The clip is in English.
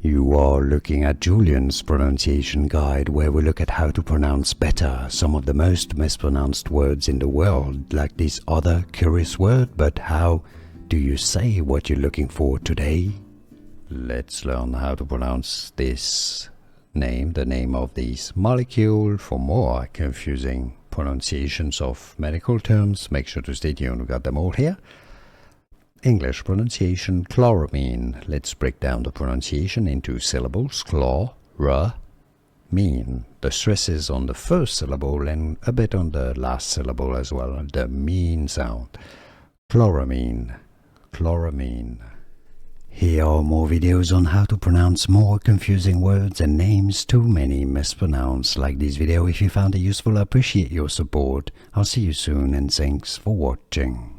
You are looking at Julian's pronunciation guide, where we look at how to pronounce better some of the most mispronounced words in the world, like this other curious word. But how do you say what you're looking for today? Let's learn how to pronounce this name, the name of this molecule. For more confusing pronunciations of medical terms, make sure to stay tuned, we got them all here. English pronunciation, chloramine. Let's break down the pronunciation into syllables. Chloramine. The stress is on the first syllable and a bit on the last syllable as well, the mean sound. Chloramine, chloramine. Here are more videos on how to pronounce more confusing words and names too many mispronounced. Like this video if you found it useful. I appreciate your support. I'll see you soon and thanks for watching.